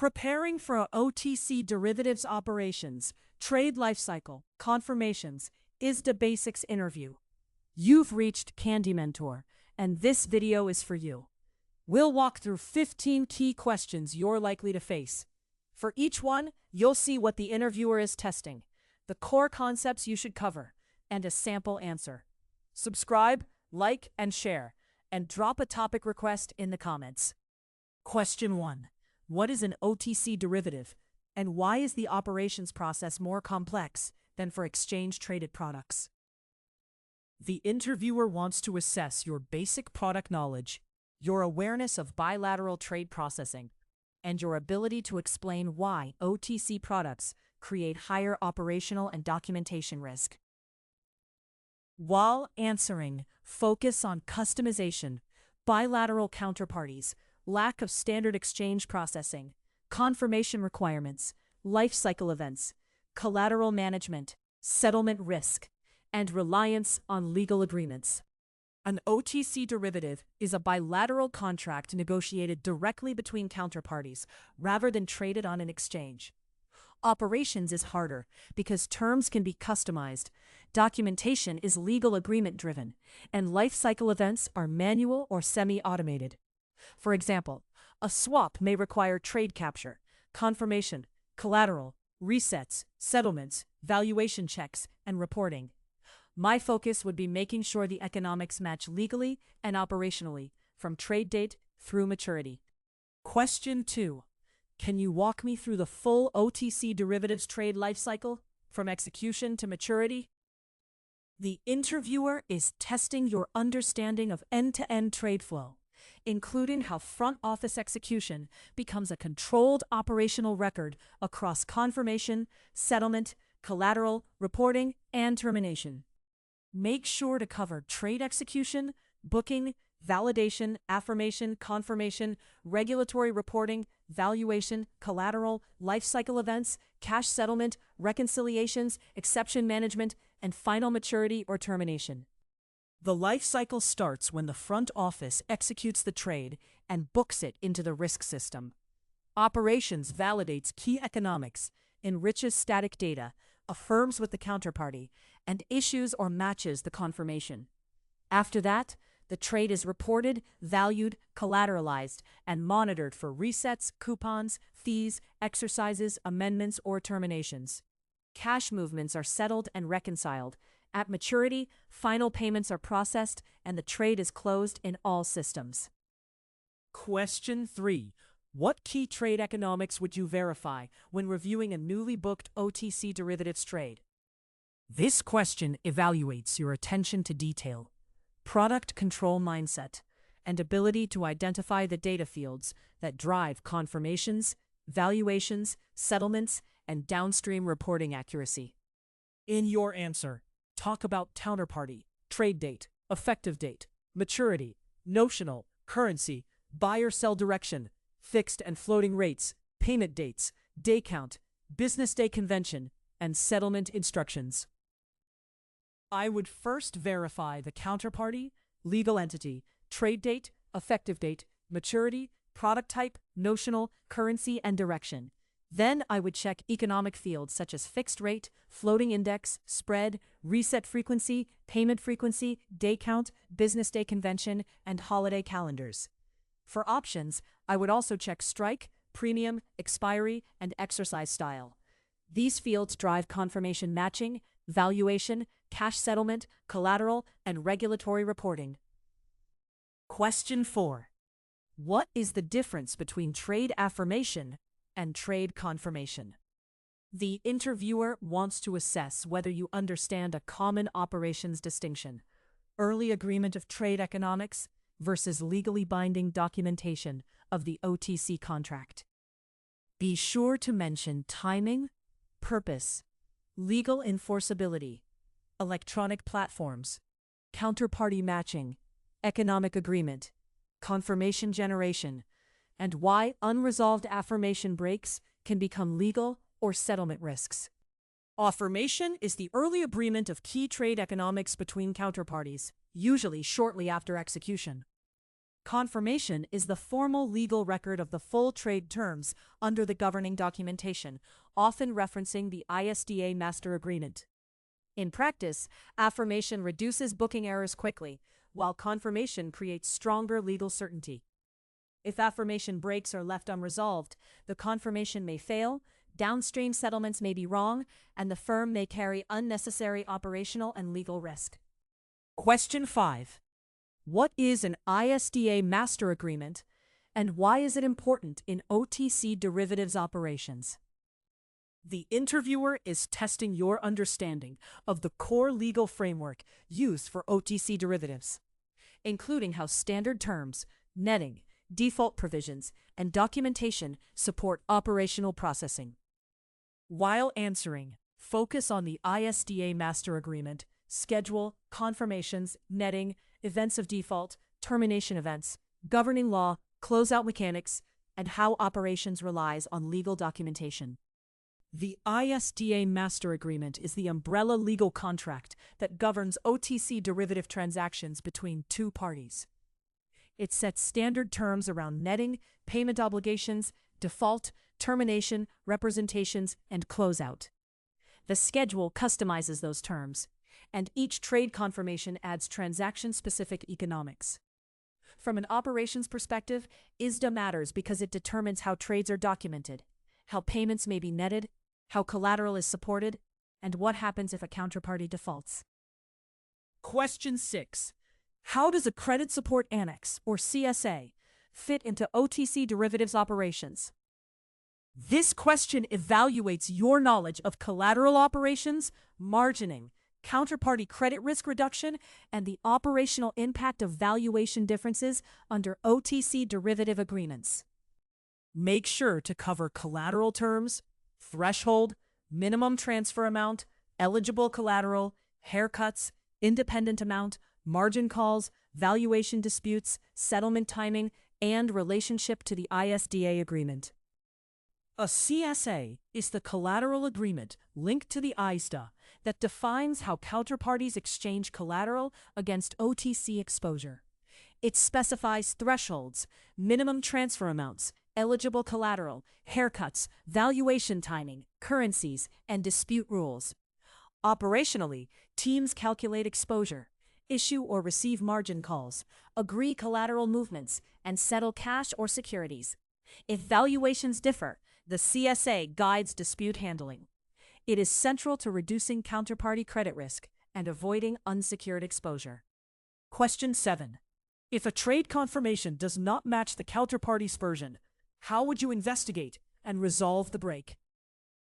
Preparing for OTC Derivatives Operations, Trade Lifecycle, Confirmations, ISDA Basics Interview. You've reached Candy Mentor, and this video is for you. We'll walk through 15 key questions you're likely to face. For each one, you'll see what the interviewer is testing, the core concepts you should cover, and a sample answer. Subscribe, like, and share, and drop a topic request in the comments. Question 1. What is an OTC derivative, and why is the operations process more complex than for exchange-traded products? The interviewer wants to assess your basic product knowledge, your awareness of bilateral trade processing, and your ability to explain why OTC products create higher operational and documentation risk. While answering, focus on customization, bilateral counterparties, lack of standard exchange processing, confirmation requirements, life cycle events, collateral management, settlement risk, and reliance on legal agreements. An OTC derivative is a bilateral contract negotiated directly between counterparties rather than traded on an exchange. Operations is harder because terms can be customized, documentation is legal agreement driven, and life cycle events are manual or semi-automated. For example, a swap may require trade capture, confirmation, collateral, resets, settlements, valuation checks, and reporting. My focus would be making sure the economics match legally and operationally, from trade date through maturity. Question 2. Can you walk me through the full OTC derivatives trade lifecycle, from execution to maturity? The interviewer is testing your understanding of end-to-end trade flow, including how front office execution becomes a controlled operational record across confirmation, settlement, collateral, reporting, and termination. Make sure to cover trade execution, booking, validation, affirmation, confirmation, regulatory reporting, valuation, collateral, life cycle events, cash settlement, reconciliations, exception management, and final maturity or termination. The life cycle starts when the front office executes the trade and books it into the risk system. Operations validates key economics, enriches static data, affirms with the counterparty, and issues or matches the confirmation. After that, the trade is reported, valued, collateralized, and monitored for resets, coupons, fees, exercises, amendments, or terminations. Cash movements are settled and reconciled. At maturity, final payments are processed, and the trade is closed in all systems. Question 3. What key trade economics would you verify when reviewing a newly booked OTC derivatives trade? This question evaluates your attention to detail, product control mindset, and ability to identify the data fields that drive confirmations, valuations, settlements, and downstream reporting accuracy. In your answer, talk about counterparty, trade date, effective date, maturity, notional, currency, buy-or-sell direction, fixed and floating rates, payment dates, day count, business day convention, and settlement instructions. I would first verify the counterparty, legal entity, trade date, effective date, maturity, product type, notional, currency, and direction. Then I would check economic fields such as fixed rate, floating index, spread, reset frequency, payment frequency, day count, business day convention, and holiday calendars. For options, I would also check strike, premium, expiry, and exercise style. These fields drive confirmation matching, valuation, cash settlement, collateral, and regulatory reporting. Question 4. What is the difference between trade affirmation and trade confirmation? The interviewer wants to assess whether you understand a common operations distinction, early agreement of trade economics versus legally binding documentation of the OTC contract. Be sure to mention timing, purpose, legal enforceability, electronic platforms, counterparty matching, economic agreement, confirmation generation, and why unresolved affirmation breaks can become legal or settlement risks. Affirmation is the early agreement of key trade economics between counterparties, usually shortly after execution. Confirmation is the formal legal record of the full trade terms under the governing documentation, often referencing the ISDA Master Agreement. In practice, affirmation reduces booking errors quickly, while confirmation creates stronger legal certainty. If affirmation breaks are left unresolved, the confirmation may fail, downstream settlements may be wrong, and the firm may carry unnecessary operational and legal risk. Question 5. What is an ISDA Master Agreement, and why is it important in OTC derivatives operations? The interviewer is testing your understanding of the core legal framework used for OTC derivatives, including how standard terms, netting, default provisions, and documentation support operational processing. While answering, focus on the ISDA Master Agreement, schedule, confirmations, netting, events of default, termination events, governing law, closeout mechanics, and how operations relies on legal documentation. The ISDA Master Agreement is the umbrella legal contract that governs OTC derivative transactions between two parties. It sets standard terms around netting, payment obligations, default, termination, representations, and closeout. The schedule customizes those terms, and each trade confirmation adds transaction-specific economics. From an operations perspective, ISDA matters because it determines how trades are documented, how payments may be netted, how collateral is supported, and what happens if a counterparty defaults. Question 6. How does a Credit Support Annex, or CSA, fit into OTC derivatives operations? This question evaluates your knowledge of collateral operations, margining, counterparty credit risk reduction, and the operational impact of valuation differences under OTC derivative agreements. Make sure to cover collateral terms, threshold, minimum transfer amount, eligible collateral, haircuts, independent amount, margin calls, valuation disputes, settlement timing, and relationship to the ISDA agreement. A CSA is the collateral agreement linked to the ISDA that defines how counterparties exchange collateral against OTC exposure. It specifies thresholds, minimum transfer amounts, eligible collateral, haircuts, valuation timing, currencies, and dispute rules. Operationally, teams calculate exposure, issue or receive margin calls, agree collateral movements, and settle cash or securities. If valuations differ, the CSA guides dispute handling. It is central to reducing counterparty credit risk and avoiding unsecured exposure. Question 7. If a trade confirmation does not match the counterparty's version, how would you investigate and resolve the break?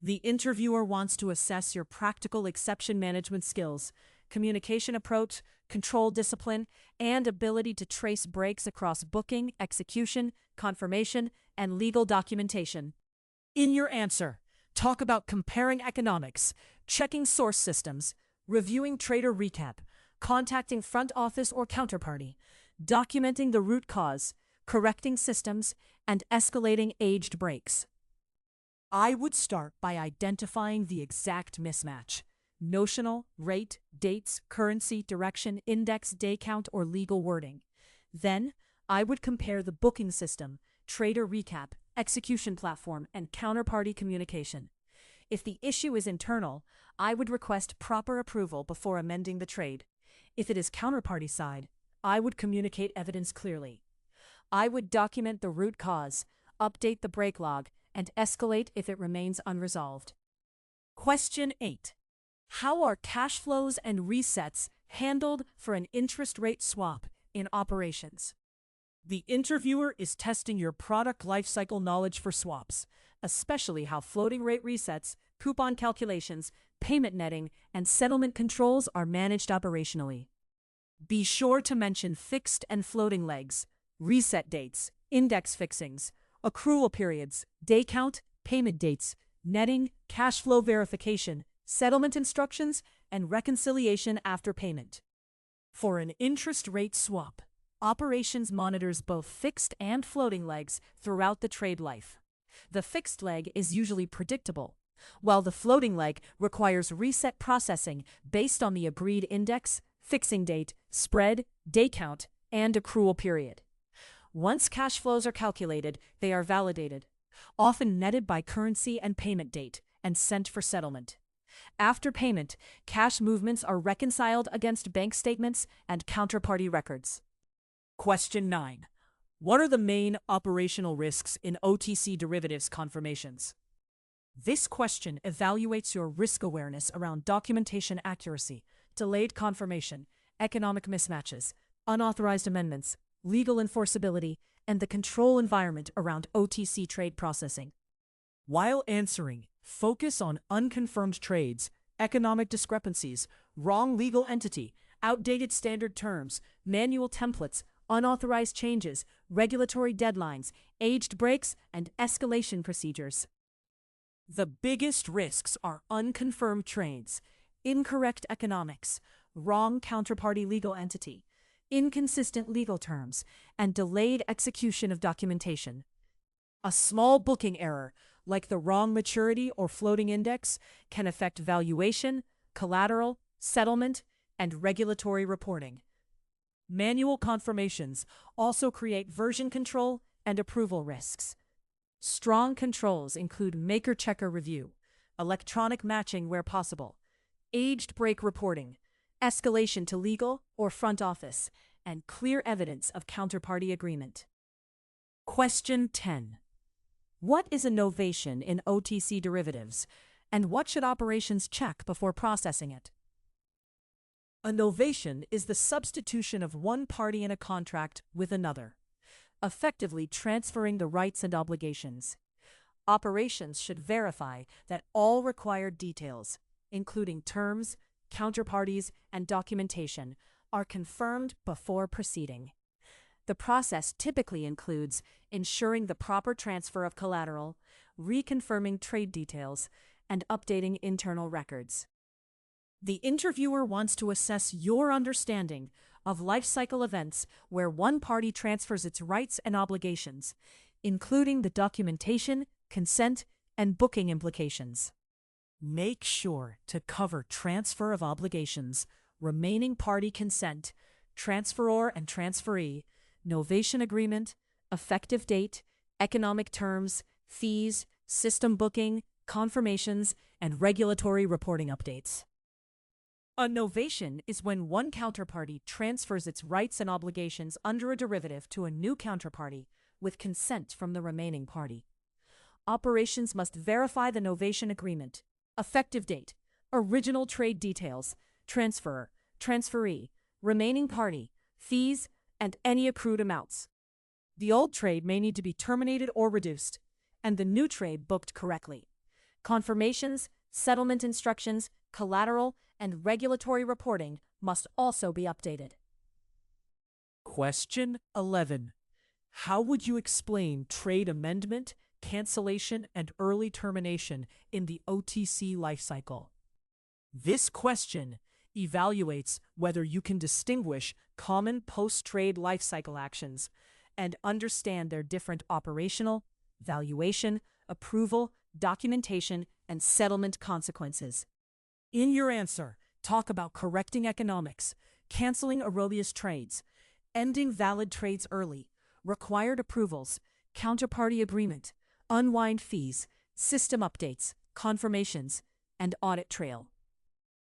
The interviewer wants to assess your practical exception management skills, communication approach, control discipline, and ability to trace breaks across booking, execution, confirmation, and legal documentation. In your answer, talk about comparing economics, checking source systems, reviewing trader recap, contacting front office or counterparty, documenting the root cause, correcting systems, and escalating aged breaks. I would start by identifying the exact mismatch: notional, rate, dates, currency, direction, index, day count, or legal wording. Then, I would compare the booking system, trader recap, execution platform, and counterparty communication. If the issue is internal, I would request proper approval before amending the trade. If it is counterparty side, I would communicate evidence clearly. I would document the root cause, update the break log, and escalate if it remains unresolved. Question 8. How are cash flows and resets handled for an interest rate swap in operations? The interviewer is testing your product lifecycle knowledge for swaps, especially how floating rate resets, coupon calculations, payment netting, and settlement controls are managed operationally. Be sure to mention fixed and floating legs, reset dates, index fixings, accrual periods, day count, payment dates, netting, cash flow verification, settlement instructions, and reconciliation after payment. For an interest rate swap, operations monitors both fixed and floating legs throughout the trade life. The fixed leg is usually predictable, while the floating leg requires reset processing based on the agreed index, fixing date, spread, day count, and accrual period. Once cash flows are calculated, they are validated, often netted by currency and payment date, and sent for settlement. After payment, cash movements are reconciled against bank statements and counterparty records. Question 9. What are the main operational risks in OTC derivatives confirmations? This question evaluates your risk awareness around documentation accuracy, delayed confirmation, economic mismatches, unauthorized amendments, legal enforceability, and the control environment around OTC trade processing. While answering, focus on unconfirmed trades, economic discrepancies, wrong legal entity, outdated standard terms, manual templates, unauthorized changes, regulatory deadlines, aged breaks, and escalation procedures. The biggest risks are unconfirmed trades, incorrect economics, wrong counterparty legal entity, inconsistent legal terms, and delayed execution of documentation. A small booking error, like the wrong maturity or floating index, can affect valuation, collateral, settlement, and regulatory reporting. Manual confirmations also create version control and approval risks. Strong controls include maker-checker review, electronic matching where possible, aged break reporting, escalation to legal or front office, and clear evidence of counterparty agreement. Question 10. What is a novation in OTC derivatives, and what should operations check before processing it? A novation is the substitution of one party in a contract with another, effectively transferring the rights and obligations. Operations should verify that all required details, including terms, counterparties, and documentation, are confirmed before proceeding. The process typically includes ensuring the proper transfer of collateral, reconfirming trade details, and updating internal records. The interviewer wants to assess your understanding of lifecycle events where one party transfers its rights and obligations, including the documentation, consent, and booking implications. Make sure to cover transfer of obligations, remaining party consent, transferor and transferee, novation agreement, effective date, economic terms, fees, system booking, confirmations, and regulatory reporting updates. A novation is when one counterparty transfers its rights and obligations under a derivative to a new counterparty with consent from the remaining party. Operations must verify the novation agreement, effective date, original trade details, transferor, transferee, remaining party, fees, and any accrued amounts. The old trade may need to be terminated or reduced, and the new trade booked correctly. Confirmations, settlement instructions, collateral, and regulatory reporting must also be updated. Question 11. How would you explain trade amendment, cancellation, and early termination in the OTC lifecycle? This question evaluates whether you can distinguish common post-trade lifecycle actions and understand their different operational, valuation, approval, documentation, and settlement consequences. In your answer, talk about correcting economics, canceling erroneous trades, ending valid trades early, required approvals, counterparty agreement, unwind fees, system updates, confirmations, and audit trail.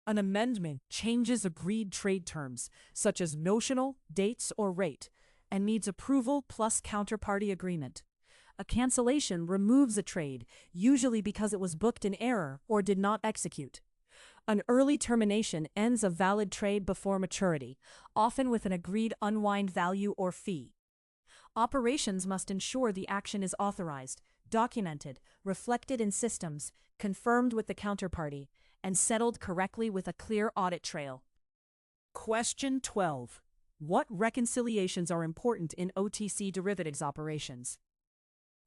An amendment changes agreed trade terms, such as notional, dates, or rate, and needs approval plus counterparty agreement. A cancellation removes a trade, usually because it was booked in error or did not execute. An early termination ends a valid trade before maturity, often with an agreed unwind value or fee. Operations must ensure the action is authorized, documented, reflected in systems, confirmed with the counterparty, and settled correctly with a clear audit trail. Question 12. What reconciliations are important in OTC derivatives operations?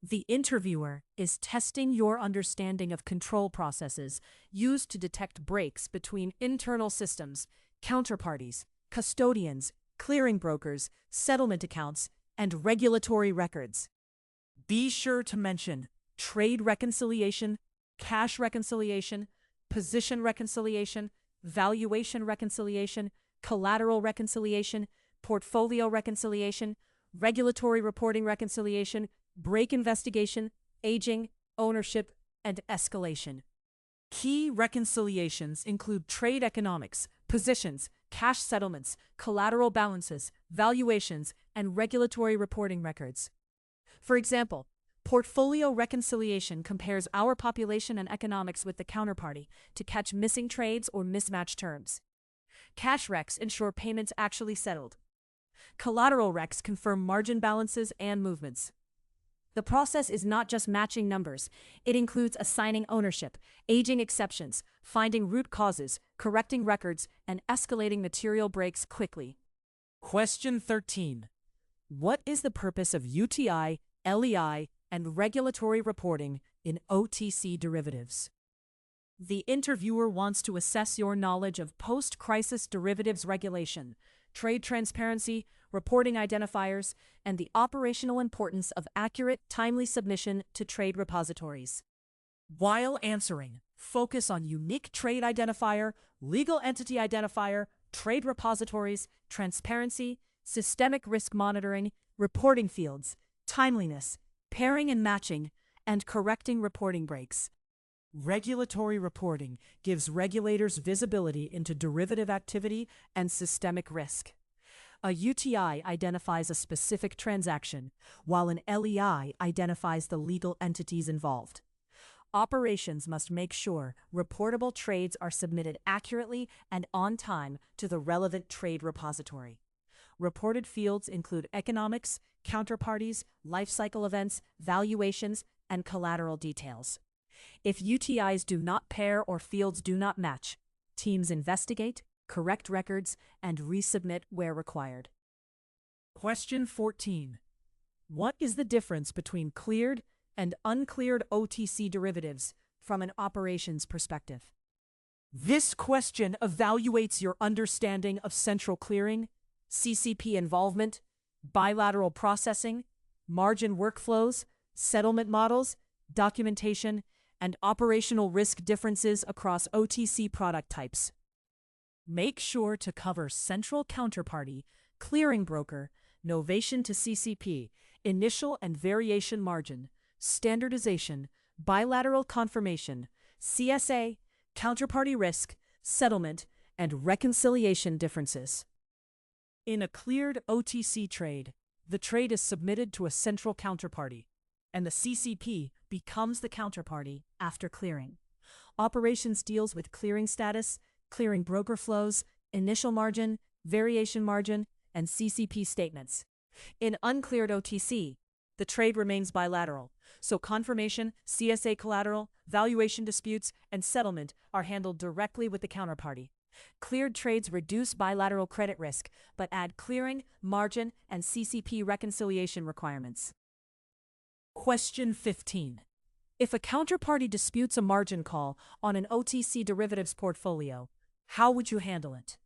The interviewer is testing your understanding of control processes used to detect breaks between internal systems, counterparties, custodians, clearing brokers, settlement accounts, and regulatory records. Be sure to mention trade reconciliation, cash reconciliation, position reconciliation, valuation reconciliation, collateral reconciliation, portfolio reconciliation, regulatory reporting reconciliation, break investigation, aging, ownership, and escalation. Key reconciliations include trade economics, positions, cash settlements, collateral balances, valuations, and regulatory reporting records. For example, portfolio reconciliation compares our population and economics with the counterparty to catch missing trades or mismatched terms. Cash recs ensure payments actually settled. Collateral recs confirm margin balances and movements. The process is not just matching numbers. It includes assigning ownership, aging exceptions, finding root causes, correcting records, and escalating material breaks quickly. Question 13. What is the purpose of UTI, LEI, and regulatory reporting in OTC derivatives? The interviewer wants to assess your knowledge of post-crisis derivatives regulation, trade transparency, reporting identifiers, and the operational importance of accurate, timely submission to trade repositories. While answering, focus on unique trade identifier, legal entity identifier, trade repositories, transparency, systemic risk monitoring, reporting fields, timeliness, pairing and matching, and correcting reporting breaks. Regulatory reporting gives regulators visibility into derivative activity and systemic risk. A UTI identifies a specific transaction, while an LEI identifies the legal entities involved. Operations must make sure reportable trades are submitted accurately and on time to the relevant trade repository. Reported fields include economics, counterparties, lifecycle events, valuations, and collateral details. If UTIs do not pair or fields do not match, teams investigate, correct records, and resubmit where required. Question 14. What is the difference between cleared and uncleared OTC derivatives from an operations perspective? This question evaluates your understanding of central clearing, CCP involvement, bilateral processing, margin workflows, settlement models, documentation, and operational risk differences across OTC product types. Make sure to cover central counterparty, clearing broker, novation to CCP, initial and variation margin, standardization, bilateral confirmation, CSA, counterparty risk, settlement, and reconciliation differences. In a cleared OTC trade, the trade is submitted to a central counterparty, and the CCP becomes the counterparty after clearing. Operations deals with clearing status, clearing broker flows, initial margin, variation margin, and CCP statements. In uncleared OTC, the trade remains bilateral, so confirmation, CSA collateral, valuation disputes, and settlement are handled directly with the counterparty. Cleared trades reduce bilateral credit risk, but add clearing, margin, and CCP reconciliation requirements. Question 15. If a counterparty disputes a margin call on an OTC derivatives portfolio, how would you handle it?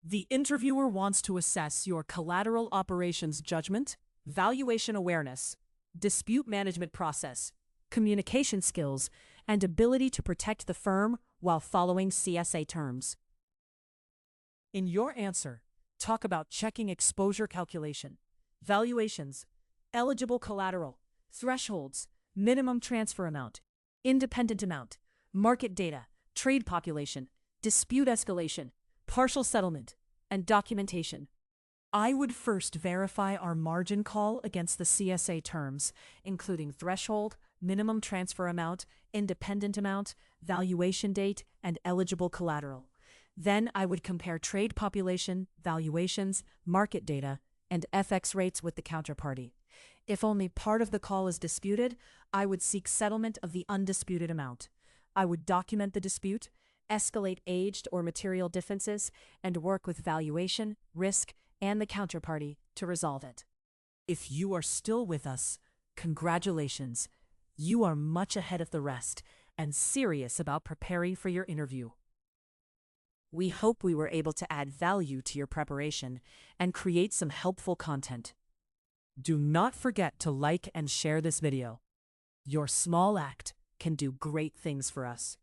The interviewer wants to assess your collateral operations judgment, valuation awareness, dispute management process, communication skills, and ability to protect the firm while following CSA terms. In your answer, talk about checking exposure calculation, valuations, eligible collateral, thresholds, minimum transfer amount, independent amount, market data, trade population, dispute escalation, partial settlement, and documentation. I would first verify our margin call against the CSA terms, including threshold, minimum transfer amount, independent amount, valuation date, and eligible collateral. Then I would compare trade population, valuations, market data, and FX rates with the counterparty. If only part of the call is disputed, I would seek settlement of the undisputed amount. I would document the dispute, escalate aged or material differences, and work with valuation, risk, and the counterparty to resolve it. If you are still with us, congratulations. You are much ahead of the rest and serious about preparing for your interview. We hope we were able to add value to your preparation and create some helpful content. Do not forget to like and share this video. Your small act can do great things for us.